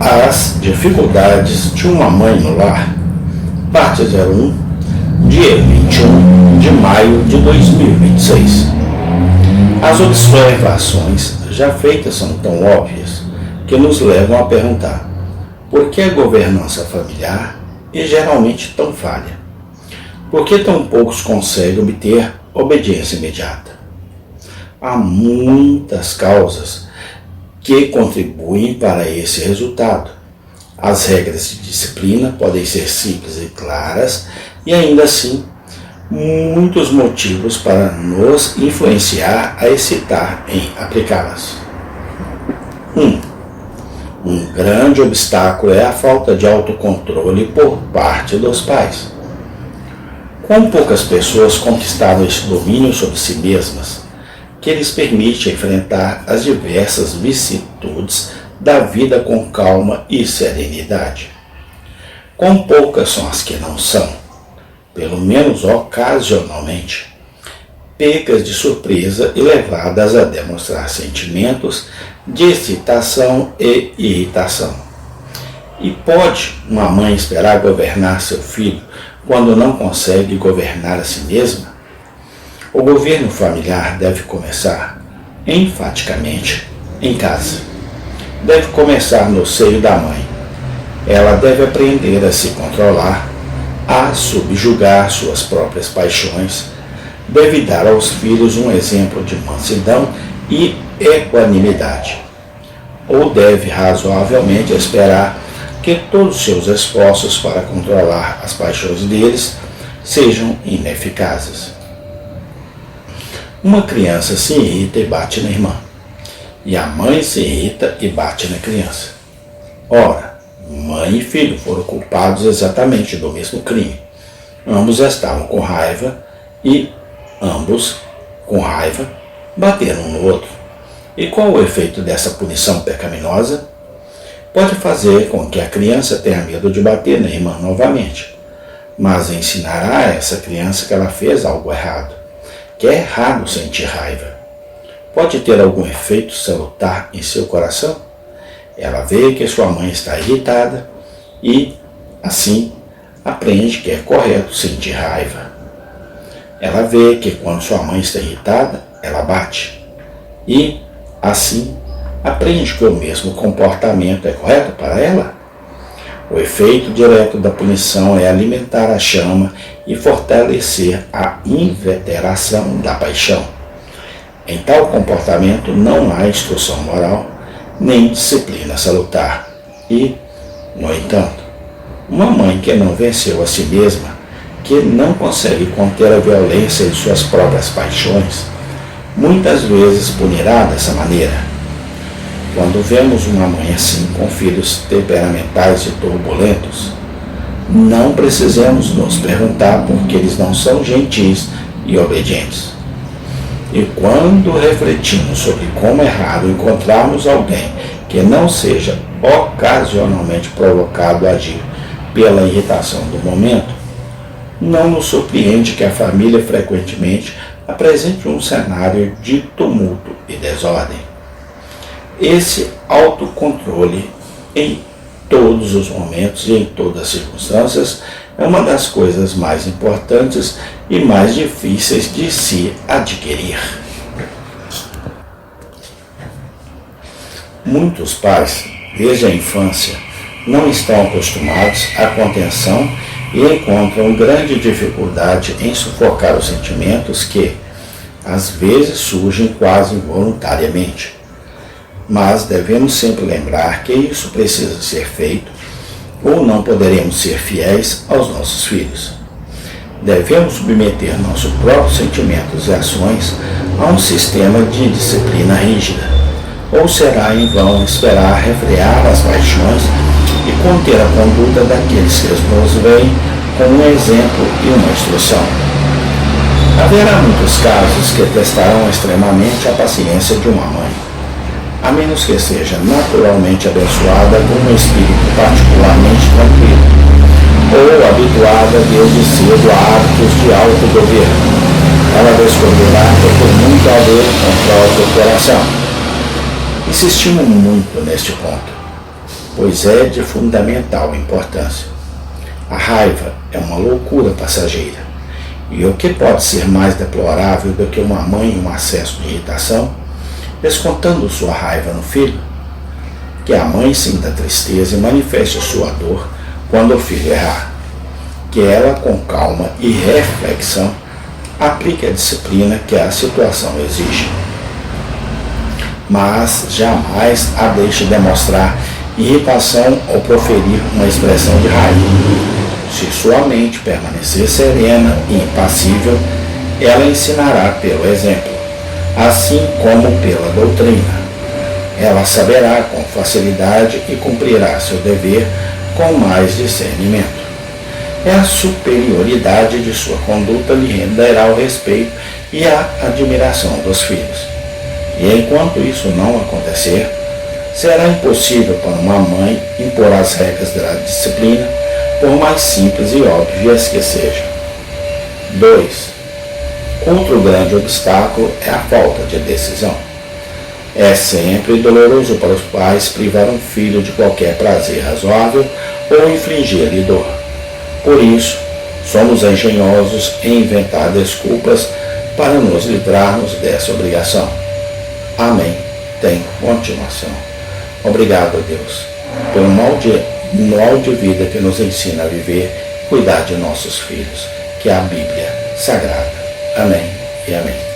As dificuldades de uma mãe no lar, parte 01, dia 21 de maio de 2026. As observações já feitas são tão óbvias que nos levam a perguntar: por que a governança familiar é geralmente tão falha? Por que tão poucos conseguem obter obediência imediata? Há muitas causas que contribuem para esse resultado. As regras de disciplina podem ser simples e claras e ainda assim muitos motivos para nos influenciar a hesitar em aplicá-las. Um grande obstáculo é a falta de autocontrole por parte dos pais. Com poucas pessoas conquistaram esse domínio sobre si mesmas, que lhes permite enfrentar as diversas vicissitudes da vida com calma e serenidade. Com poucas são as que não são, pelo menos ocasionalmente, pegas de surpresa e levadas a demonstrar sentimentos de excitação e irritação. E pode uma mãe esperar governar seu filho quando não consegue governar a si mesma? O governo familiar deve começar, enfaticamente, em casa. Deve começar no seio da mãe. Ela deve aprender a se controlar, a subjugar suas próprias paixões, deve dar aos filhos um exemplo de mansidão e equanimidade. Ou deve razoavelmente esperar que todos os seus esforços para controlar as paixões deles sejam ineficazes. Uma criança se irrita e bate na irmã, e a mãe se irrita e bate na criança. Ora, mãe e filho foram culpados exatamente do mesmo crime. Ambos estavam com raiva e ambos, com raiva, bateram um no outro. E qual o efeito dessa punição pecaminosa? Pode fazer com que a criança tenha medo de bater na irmã novamente, mas ensinará a essa criança que ela fez algo errado, que é errado sentir raiva. Pode ter algum efeito salutar em seu coração? Ela vê que sua mãe está irritada e, assim, aprende que é correto sentir raiva. Ela vê que quando sua mãe está irritada, ela bate e, assim, aprende que o mesmo comportamento é correto para ela. O efeito direto da punição é alimentar a chama e fortalecer a inveteração da paixão. Em tal comportamento não há instrução moral, nem disciplina salutar. E, no entanto, uma mãe que não venceu a si mesma, que não consegue conter a violência de suas próprias paixões, muitas vezes punirá dessa maneira. Quando vemos uma mãe assim com filhos temperamentais e turbulentos, não precisamos nos perguntar por que eles não são gentis e obedientes. E quando refletimos sobre como é raro encontrarmos alguém que não seja ocasionalmente provocado a agir pela irritação do momento, não nos surpreende que a família frequentemente apresente um cenário de tumulto e desordem. Esse autocontrole em todos os momentos e em todas as circunstâncias é uma das coisas mais importantes e mais difíceis de se adquirir. Muitos pais, desde a infância, não estão acostumados à contenção e encontram grande dificuldade em sufocar os sentimentos que, às vezes, surgem quase involuntariamente. Mas devemos sempre lembrar que isso precisa ser feito ou não poderemos ser fiéis aos nossos filhos. Devemos submeter nossos próprios sentimentos e ações a um sistema de disciplina rígida, ou será em vão esperar refrear as paixões e conter a conduta daqueles que nos veem como um exemplo e uma instrução. Haverá muitos casos que testarão extremamente a paciência de uma mãe, a menos que seja naturalmente abençoada com um espírito particularmente tranquilo, ou habituada desde cedo a hábitos de autogoverno. Ela descobrirá que tem muito a ver com o próprio coração. Insistimos muito neste ponto. pois é de fundamental importância. A raiva é uma loucura passageira. E o que pode ser mais deplorável do que uma mãe em um acesso de irritação, descontando sua raiva no filho? Que a mãe sinta tristeza e manifeste sua dor quando o filho errar. Que ela, com calma e reflexão, aplique a disciplina que a situação exige. Mas jamais a deixe demonstrar irritação ou proferir uma expressão de raiva. Se sua mente permanecer serena e impassível, ela ensinará pelo exemplo, assim como pela doutrina. Ela saberá com facilidade e cumprirá seu dever com mais discernimento. A superioridade de sua conduta lhe renderá o respeito e a admiração dos filhos. E enquanto isso não acontecer, será impossível para uma mãe impor as regras da disciplina, por mais simples e óbvias que sejam. 2. Outro grande obstáculo é a falta de decisão. É sempre doloroso para os pais privar um filho de qualquer prazer razoável ou infligir-lhe dor. Por isso, somos engenhosos em inventar desculpas para nos livrarmos dessa obrigação. Amém. Tem continuação. Obrigado a Deus pelo manual de vida que nos ensina a viver e cuidar de nossos filhos, que é a Bíblia Sagrada. Amém e amém.